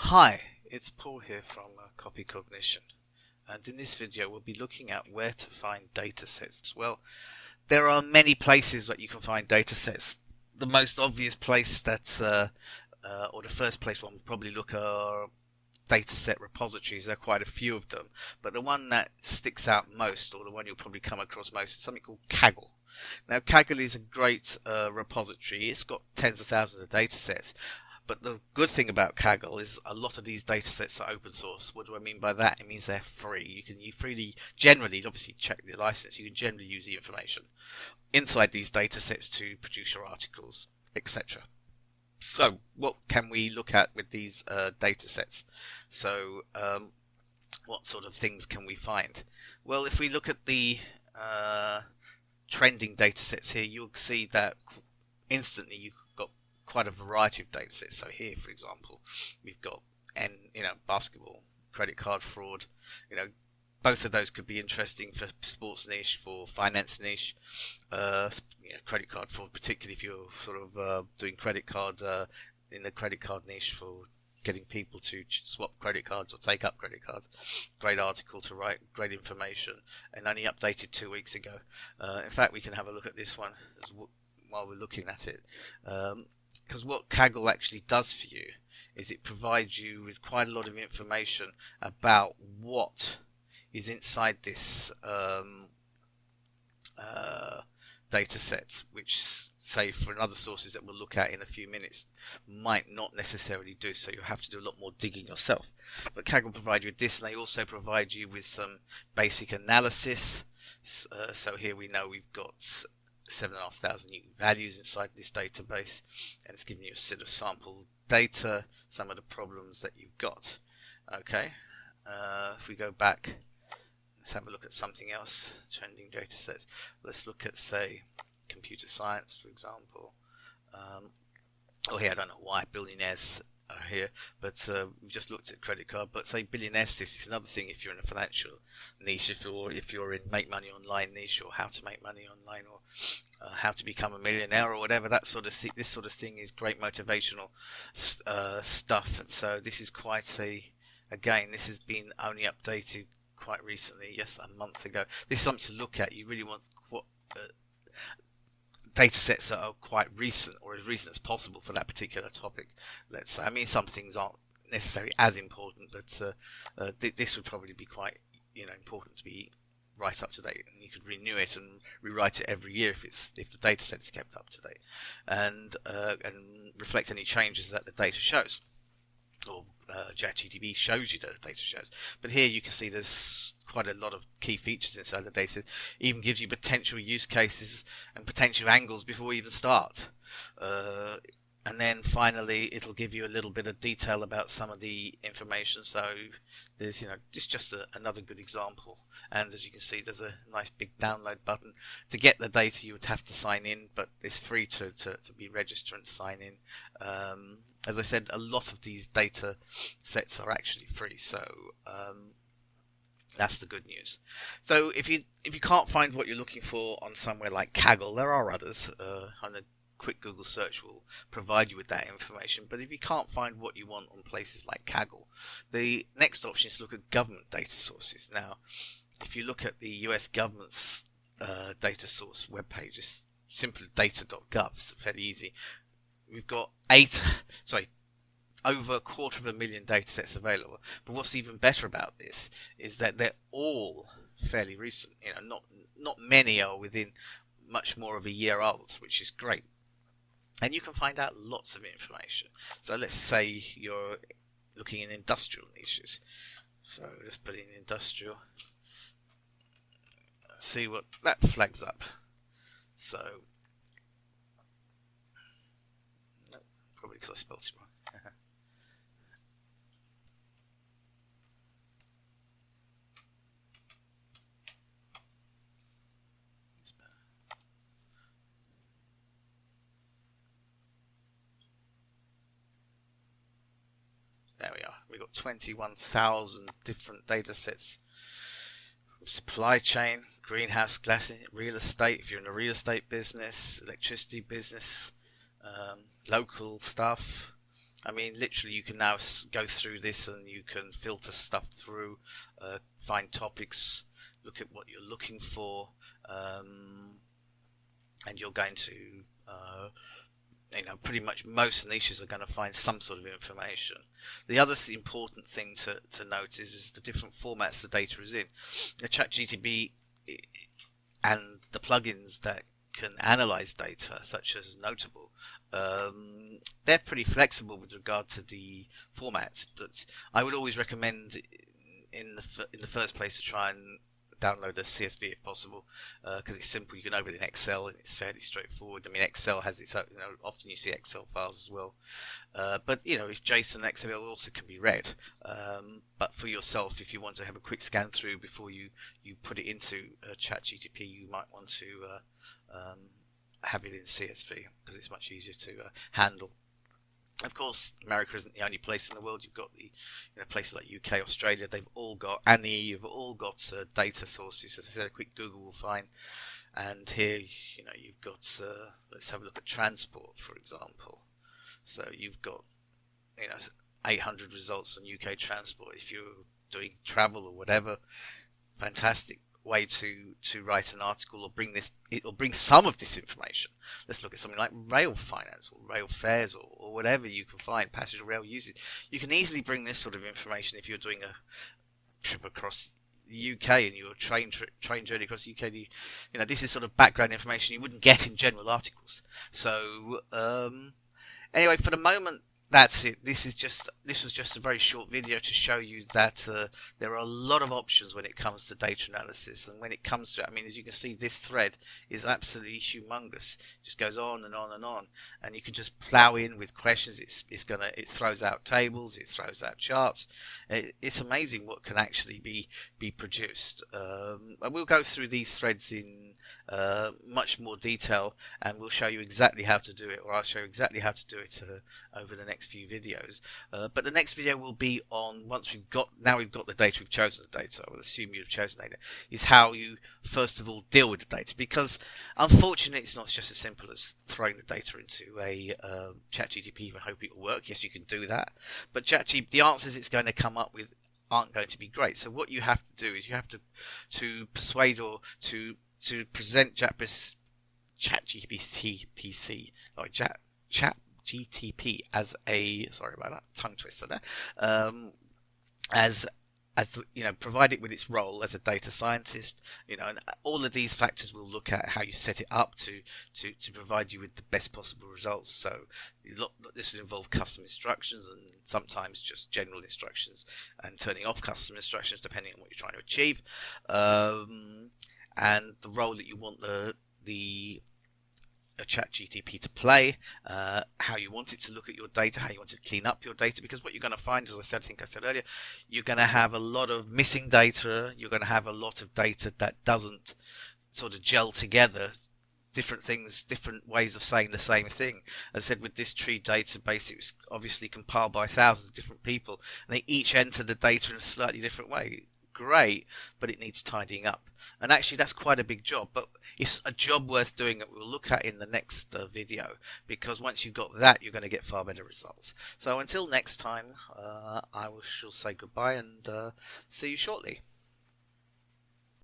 Hi, it's Paul here from Copy Cognition, and in this video we'll be looking at where to find datasets. Well, there are many places that you can find datasets. The most obvious place or the first place one will probably look are dataset repositories. There are quite a few of them, but the one that sticks out most, or the one you'll probably come across most, is something called Kaggle. Now, Kaggle is a great repository. It's got tens of thousands of datasets. But the good thing about Kaggle is a lot of these datasets are open source. What do I mean by that? It means they're free. You freely, generally, obviously check the license, you can generally use the information inside these datasets to produce your articles, etc. So, what can we look at with these datasets? So, what sort of things can we find? Well, if we look at the trending datasets here, you'll see that instantly you've got quite a variety of datasets. So here, for example, we've got basketball, credit card fraud. Both of those could be interesting for sports niche, for finance niche. Credit card fraud, particularly if you're sort of doing credit cards in the credit card niche for getting people to swap credit cards or take up credit cards. Great article to write, great information, and only updated 2 weeks ago. In fact, we can have a look at this one while we're looking at it. Because what Kaggle actually does for you is it provides you with quite a lot of information about what is inside this data set, which, say, for other sources that we'll look at in a few minutes, might not necessarily do so. You'll have to do a lot more digging yourself. But Kaggle provides you with this, and they also provide you with some basic analysis. So here we know we've got 7,500 unique values inside this database, and it's giving you a set of sample data, some of the problems that you've got. Okay, if we go back, let's have a look at something else. Trending datasets. Let's look at, say, computer science, for example. Here, I don't know why billionaires are here, but we've just looked at credit card. But say billionaires, this is another thing if you're in a financial niche, if you're in make money online niche, or how to make money online, or how to become a millionaire, or whatever, that sort of thing. This sort of thing is great motivational stuff, and so this is quite again, this has been only updated quite recently, yes, a month ago. This is something to look at. You really want data sets that are quite recent, or as recent as possible for that particular topic, let's say. I mean, some things aren't necessarily as important, but this would probably be quite important to be right up to date, and you could renew it and rewrite it every year if the data set is kept up to date, and reflect any changes that the data shows, or ChatGTP shows you that the data shows. But here you can see there's quite a lot of key features inside the data. It even gives you potential use cases and potential angles before we even start. And then finally, it'll give you a little bit of detail about some of the information. So there's, just another good example. And as you can see, there's a nice big download button. To get the data, you would have to sign in, but it's free to be registered and sign in. As I said, a lot of these data sets are actually free, so that's the good news. So if you can't find what you're looking for on somewhere like Kaggle, there are others. On a quick Google search will provide you with that information. But if you can't find what you want on places like Kaggle, the next option is to look at government data sources. Now, if you look at the US government's data source webpage, it's simply data.gov. It's fairly easy. We've got over 250,000 datasets available. But what's even better about this is that they're all fairly recent. Not many are within much more of a year old, which is great. And you can find out lots of information. So let's say you're looking in industrial niches. So let's put in industrial. See what that flags up. So probably because I spelled it wrong. It's better. There we are. We've got 21,000 different data sets. Supply chain, greenhouse gas, real estate, if you're in a real estate business, electricity business, local stuff, I mean, literally, you can now go through this and you can filter stuff through, find topics, look at what you're looking for, and you're going to, pretty much most niches are going to find some sort of information. The other important thing to note is the different formats the data is in. The ChatGTP and the plugins that can analyze data, such as Notable, they're pretty flexible with regard to the formats, but I would always recommend in the first place to try and download a CSV if possible, because it's simple. You can open it in Excel and it's fairly straightforward. I mean, Excel has its own, often you see Excel files as well, but if JSON and XML also can be read, but for yourself, if you want to have a quick scan through before you put it into ChatGTP, you might want to have it in CSV because it's much easier to handle. Of course, America isn't the only place in the world. You've got the places like UK, Australia. They've all got you've all got data sources. As I said, a quick Google will find. And here, you've got. Let's have a look at transport, for example. So you've got 800 results on UK transport. If you're doing travel or whatever, fantastic way to write an article or bring some of this information. Let's look at something like rail finance or rail fares or whatever you can find, passenger rail usage. You can easily bring this sort of information if you're doing a trip across the UK and your train journey across the UK. This is sort of background information you wouldn't get in general articles. So anyway, for the moment, that's it. This was just a very short video to show you that there are a lot of options when it comes to data analysis, and when it comes to it, I mean, as you can see, this thread is absolutely humongous. It just goes on and on and on, and you can just plow in with questions. It throws out tables, it throws out charts. It's amazing what can actually be produced. And we'll go through these threads in much more detail, and we'll show you exactly how to do it, or I'll show you exactly how to do it over the next few videos. But the next video will be on, once we've got the data, we've chosen the data, I will assume you've chosen data, is how you first of all deal with the data, because unfortunately it's not just as simple as throwing the data into a ChatGTP and hope it will work. Yes, you can do that, but ChatGPT, the answers it's going to come up with aren't going to be great. So what you have to do is you have to persuade or to present ChatGPT PC, like ChatGTP as a, sorry about that, tongue twister there, as provide it with its role as a data scientist, and all of these factors will look at how you set it up to provide you with the best possible results. So this would involve custom instructions and sometimes just general instructions and turning off custom instructions depending on what you're trying to achieve, and the role that you want the ChatGTP to play, how you want it to look at your data, how you want to clean up your data, because what you're going to find, as I said earlier, you're going to have a lot of missing data, you're going to have a lot of data that doesn't sort of gel together, different things, different ways of saying the same thing. As I said, with this tree database, it was obviously compiled by thousands of different people, and they each enter the data in a slightly different way. Great, but it needs tidying up, and actually that's quite a big job, but it's a job worth doing that we'll look at in the next video, because once you've got that, you're going to get far better results. So until next time, I shall say goodbye and see you shortly.